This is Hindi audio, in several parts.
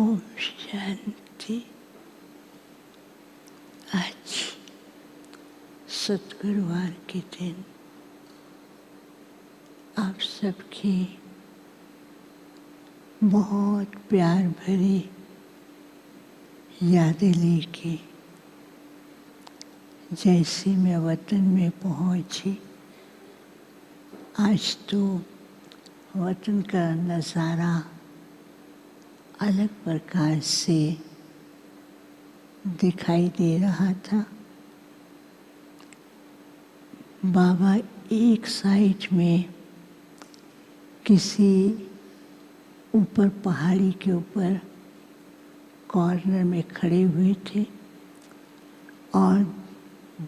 ओम शांति। आज सद्गुरुवार के दिन आप सबकी बहुत प्यार भरी यादें लेके जैसे मैं वतन में पहुंची, आज तो वतन का नज़ारा अलग प्रकार से दिखाई दे रहा था। बाबा एक साइड में किसी ऊपर पहाड़ी के ऊपर कॉर्नर में खड़े हुए थे और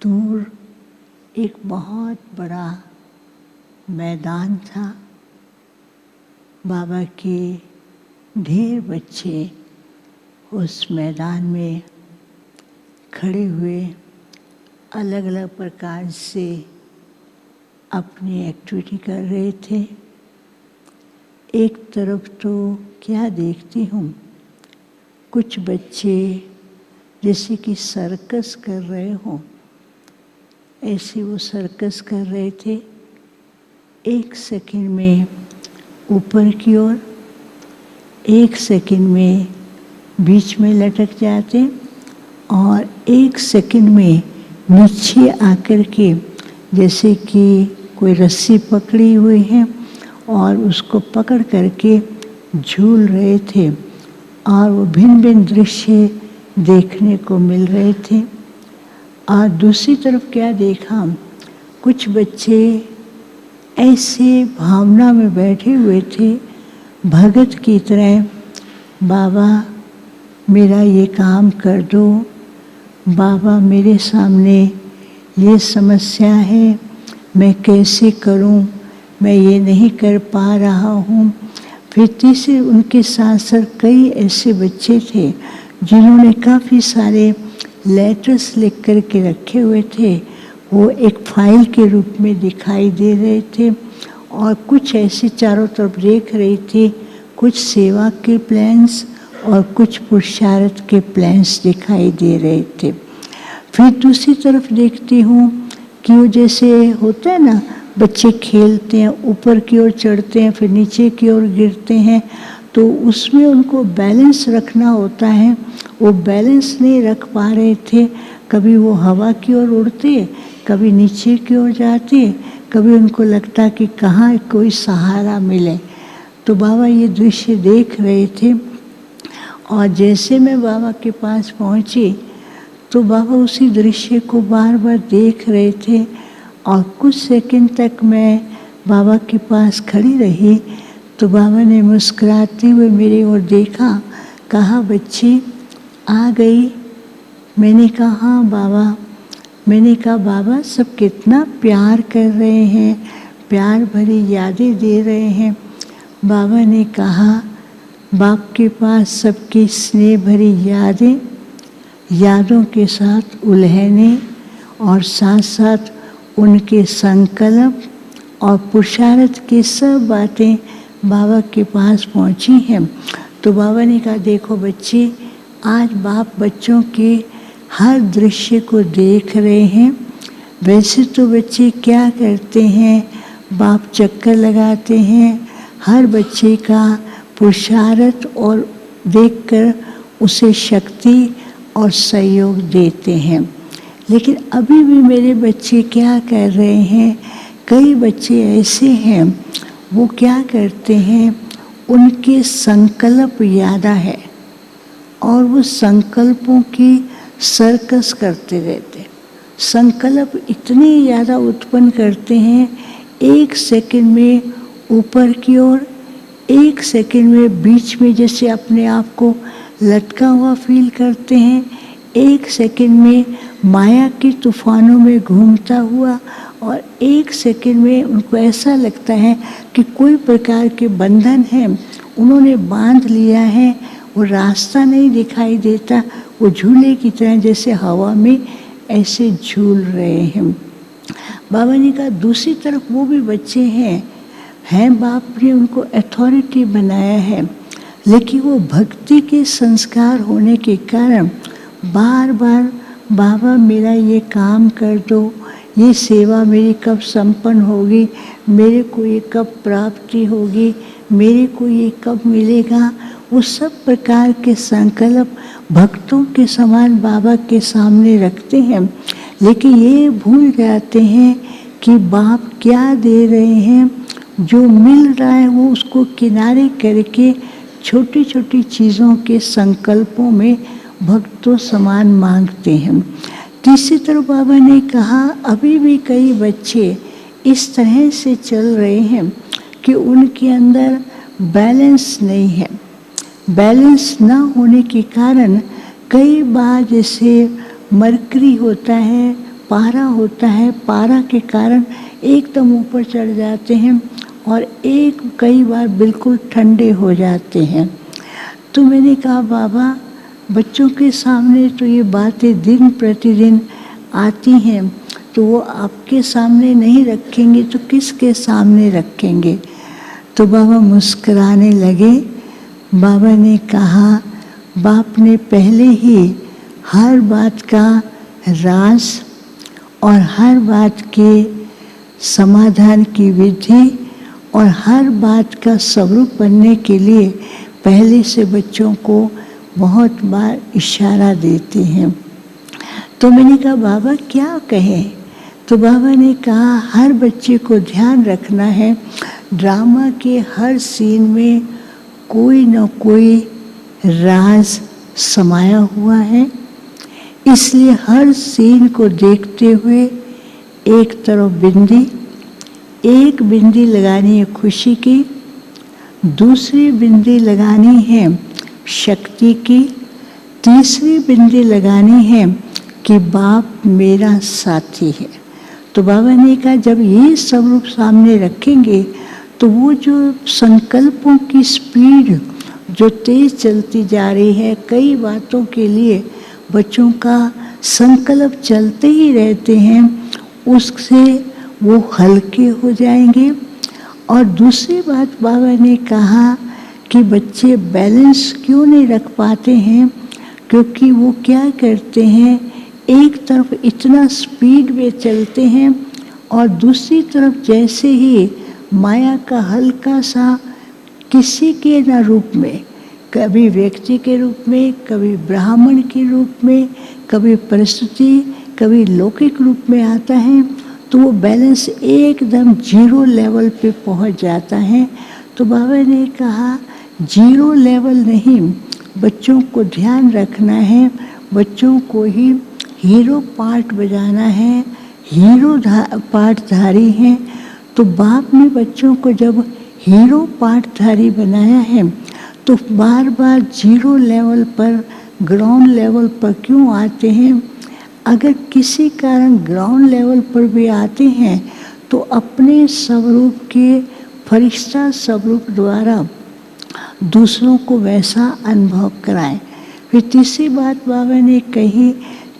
दूर एक बहुत बड़ा मैदान था। बाबा के ढेर बच्चे उस मैदान में खड़े हुए अलग अलग प्रकार से अपनी एक्टिविटी कर रहे थे। एक तरफ तो क्या देखती हूँ, कुछ बच्चे जैसे कि सर्कस कर रहे हों, ऐसे वो सर्कस कर रहे थे। एक सेकंड में ऊपर की ओर, एक सेकंड में बीच में लटक जाते और एक सेकंड में नीचे आकर के जैसे कि कोई रस्सी पकड़ी हुई है और उसको पकड़ करके झूल रहे थे और वो भिन्न भिन्न दृश्य देखने को मिल रहे थे। और दूसरी तरफ क्या देखा, कुछ बच्चे ऐसे भावना में बैठे हुए थे भगत की तरह, बाबा मेरा ये काम कर दो, बाबा मेरे सामने ये समस्या है, मैं कैसे करूं, मैं ये नहीं कर पा रहा हूं। फिर तीसरे उनके साथ साथ कई ऐसे बच्चे थे जिन्होंने काफ़ी सारे लेटर्स लिख कर के रखे हुए थे, वो एक फाइल के रूप में दिखाई दे रहे थे। और कुछ ऐसे चारों तरफ देख रही थी, कुछ सेवा के प्लान्स और कुछ पुरुषार्थ के प्लान्स दिखाई दे रहे थे। फिर दूसरी तरफ देखती हूँ कि वो जैसे होता है ना, बच्चे खेलते हैं, ऊपर की ओर चढ़ते हैं फिर नीचे की ओर गिरते हैं, तो उसमें उनको बैलेंस रखना होता है, वो बैलेंस नहीं रख पा रहे थे। कभी वो हवा की ओर उड़ते, कभी नीचे की ओर जाते, कभी उनको लगता कि कहाँ कोई सहारा मिले। तो बाबा ये दृश्य देख रहे थे और जैसे मैं बाबा के पास पहुँची तो बाबा उसी दृश्य को बार बार देख रहे थे। और कुछ सेकंड तक मैं बाबा के पास खड़ी रही तो बाबा ने मुस्कुराते हुए मेरी ओर देखा, कहा बच्ची आ गई। मैंने कहा हाँ बाबा। मैंने कहा बाबा सब कितना प्यार कर रहे हैं, प्यार भरी यादें दे रहे हैं। बाबा ने कहा बाप के पास सबकी स्नेह भरी यादें, यादों के साथ उलहने और साथ साथ उनके संकल्प और पुरुषार्थ की सब बातें बाबा के पास पहुंची हैं। तो बाबा ने कहा देखो बच्चे, आज बाप बच्चों के हर दृश्य को देख रहे हैं। वैसे तो बच्चे क्या करते हैं, बाप चक्कर लगाते हैं, हर बच्चे का पुरुषार्थ और देखकर उसे शक्ति और सहयोग देते हैं। लेकिन अभी भी मेरे बच्चे क्या कर रहे हैं, कई बच्चे ऐसे हैं वो क्या करते हैं, उनके संकल्प ज़्यादा है और वो संकल्पों की सर्कस करते रहते। संकल्प इतने ज़्यादा उत्पन्न करते हैं, एक सेकंड में ऊपर की ओर, एक सेकंड में बीच में जैसे अपने आप को लटका हुआ फील करते हैं, एक सेकंड में माया के तूफानों में घूमता हुआ, और एक सेकंड में उनको ऐसा लगता है कि कोई प्रकार के बंधन है, उन्होंने बांध लिया है, वो रास्ता नहीं दिखाई देता, वो झूले की तरह जैसे हवा में ऐसे झूल रहे हैं। बाबा ने कहा दूसरी तरफ वो भी बच्चे हैं बाप ने उनको अथॉरिटी बनाया है, लेकिन वो भक्ति के संस्कार होने के कारण बार बार बाबा मेरा ये काम कर दो, ये सेवा मेरी कब संपन्न होगी, मेरे को ये कब प्राप्ति होगी, मेरे को ये कब मिलेगा, वो सब प्रकार के संकल्प भक्तों के समान बाबा के सामने रखते हैं। लेकिन ये भूल जाते हैं कि बाप क्या दे रहे हैं, जो मिल रहा है वो उसको किनारे करके छोटी छोटी चीज़ों के संकल्पों में भक्तों समान मांगते हैं। तीसरी तरफ बाबा ने कहा अभी भी कई बच्चे इस तरह से चल रहे हैं कि उनके अंदर बैलेंस नहीं है। बैलेंस ना होने के कारण कई बार जैसे मरकरी होता है, पारा होता है, पारा के कारण एकदम ऊपर चढ़ जाते हैं और कई बार बिल्कुल ठंडे हो जाते हैं। तो मैंने कहा बाबा बच्चों के सामने तो ये बातें दिन प्रतिदिन आती हैं, तो वो आपके सामने नहीं रखेंगे तो किसके सामने रखेंगे। तो बाबा मुस्कुराने लगे। बाबा ने कहा बाप ने पहले ही हर बात का राज और हर बात के समाधान की विधि और हर बात का स्वरूप बनने के लिए पहले से बच्चों को बहुत बार इशारा देते हैं। तो मैंने कहा बाबा क्या कहें। तो बाबा ने कहा हर बच्चे को ध्यान रखना है, ड्रामा के हर सीन में कोई न कोई राज समाया हुआ है, इसलिए हर सीन को देखते हुए एक तरफ एक बिंदी लगानी है खुशी की, दूसरी बिंदी लगानी है शक्ति की, तीसरी बिंदी लगानी है कि बाप मेरा साथी है। तो बाबा ने कहा जब ये सब रूप सामने रखेंगे तो वो जो संकल्पों की स्पीड जो तेज चलती जा रही है, कई बातों के लिए बच्चों का संकल्प चलते ही रहते हैं, उससे वो हल्के हो जाएंगे। और दूसरी बात बाबा ने कहा कि बच्चे बैलेंस क्यों नहीं रख पाते हैं, क्योंकि वो क्या करते हैं एक तरफ इतना स्पीड में चलते हैं और दूसरी तरफ जैसे ही माया का हल्का सा किसी के न रूप में, कभी व्यक्ति के रूप में, कभी ब्राह्मण के रूप में, कभी परिस्थिति, कभी लौकिक रूप में आता है, तो वो बैलेंस एकदम जीरो लेवल पे पहुंच जाता है। तो बाबा ने कहा जीरो लेवल नहीं, बच्चों को ध्यान रखना है, बच्चों को ही हीरो पार्ट बजाना है, हीरो पार्टधारी हैं। तो बाप ने बच्चों को जब हीरो पार्टधारी बनाया है तो बार बार जीरो लेवल पर, ग्राउंड लेवल पर क्यों आते हैं। अगर किसी कारण ग्राउंड लेवल पर भी आते हैं तो अपने स्वरूप के फरिश्ता स्वरूप द्वारा दूसरों को वैसा अनुभव कराएं। फिर तीसरी बात बाबा ने कही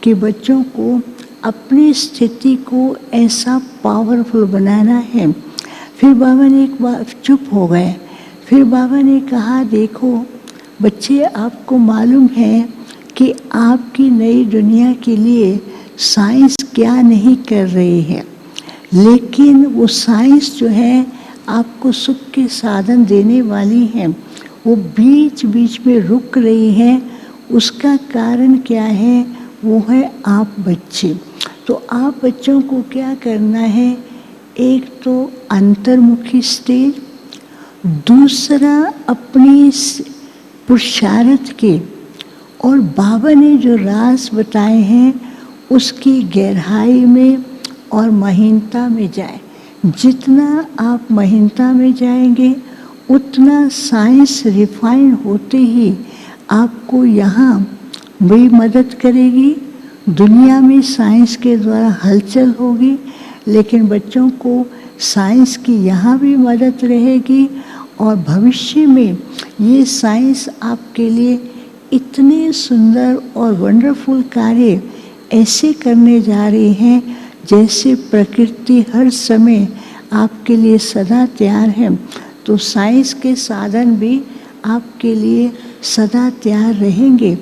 कि बच्चों को अपनी स्थिति को ऐसा पावरफुल बनाना है। फिर बाबा ने एक बार चुप हो गए। फिर बाबा ने कहा देखो बच्चे, आपको मालूम है कि आपकी नई दुनिया के लिए साइंस क्या नहीं कर रही है, लेकिन वो साइंस जो है आपको सुख के साधन देने वाली है, वो बीच बीच में रुक रही है। उसका कारण क्या है, वो है आप बच्चे। तो आप बच्चों को क्या करना है, एक तो अंतर्मुखी स्टेज, दूसरा अपनी पुरुषार्थ के और बाबा ने जो राज बताए हैं उसकी गहराई में और महीनता में जाए। जितना आप महीनता में जाएंगे उतना साइंस रिफाइन होते ही आपको यहाँ भी मदद करेगी, दुनिया में साइंस के द्वारा हलचल होगी, लेकिन बच्चों को साइंस की यहाँ भी मदद रहेगी। और भविष्य में ये साइंस आपके लिए इतने सुंदर और वंडरफुल कार्य ऐसे करने जा रही हैं जैसे प्रकृति हर समय आपके लिए सदा तैयार है। तो साइंस के साधन भी आपके लिए सदा तैयार रहेंगे।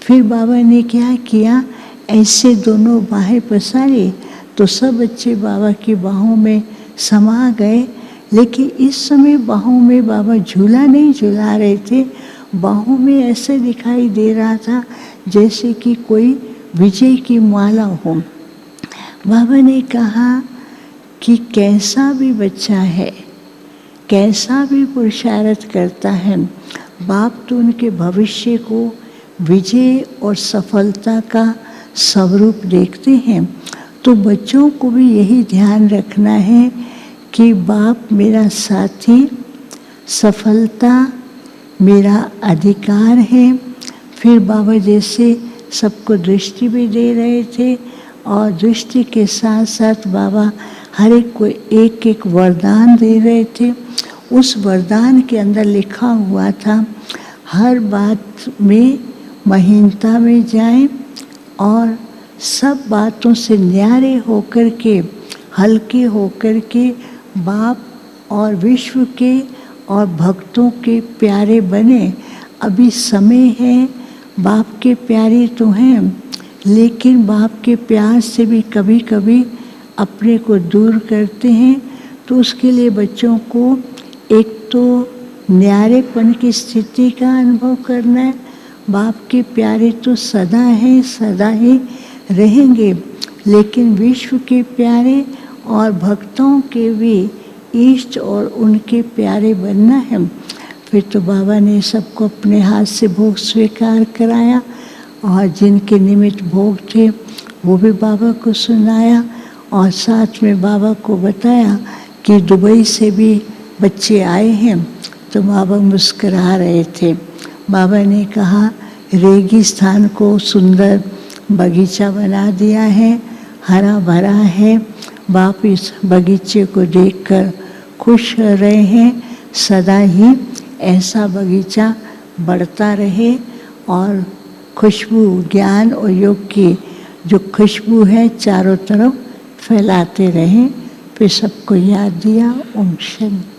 फिर बाबा ने क्या किया, ऐसे दोनों बाहें पसारी तो सब बच्चे बाबा की बाहों में समा गए। लेकिन इस समय बाहों में बाबा झूला नहीं झूला रहे थे, बाहों में ऐसे दिखाई दे रहा था जैसे कि कोई विजय की माला हो। बाबा ने कहा कि कैसा भी बच्चा है, कैसा भी पुरुषार्थ करता है, बाप तो उनके भविष्य को विजय और सफलता का स्वरूप देखते हैं। तो बच्चों को भी यही ध्यान रखना है कि बाप मेरा साथी, सफलता मेरा अधिकार है। फिर बाबा जैसे सबको दृष्टि भी दे रहे थे और दृष्टि के साथ साथ बाबा हर एक को एक एक वरदान दे रहे थे। उस वरदान के अंदर लिखा हुआ था, हर बात में महीनता में जाएं और सब बातों से न्यारे होकर के, हल्के होकर के बाप और विश्व के और भक्तों के प्यारे बने। अभी समय है, बाप के प्यारे तो हैं, लेकिन बाप के प्यार से भी कभी कभी अपने को दूर करते हैं। तो उसके लिए बच्चों को एक तो न्यारेपन की स्थिति का अनुभव करना है। बाप के प्यारे तो सदा हैं, सदा ही रहेंगे, लेकिन विश्व के प्यारे और भक्तों के भी इष्ट और उनके प्यारे बनना है। फिर तो बाबा ने सबको अपने हाथ से भोग स्वीकार कराया और जिनके निमित्त भोग थे वो भी बाबा को सुनाया और साथ में बाबा को बताया कि दुबई से भी बच्चे आए हैं। तो बाबा मुस्करा रहे थे। बाबा ने कहा रेगिस्तान को सुंदर बगीचा बना दिया है, हरा भरा है। बाप इस बगीचे को देखकर खुश रहे हैं। सदा ही ऐसा बगीचा बढ़ता रहे और खुशबू ज्ञान और योग की जो खुशबू है चारों तरफ फैलाते रहें। फिर सबको याद दिया। ओम शांति।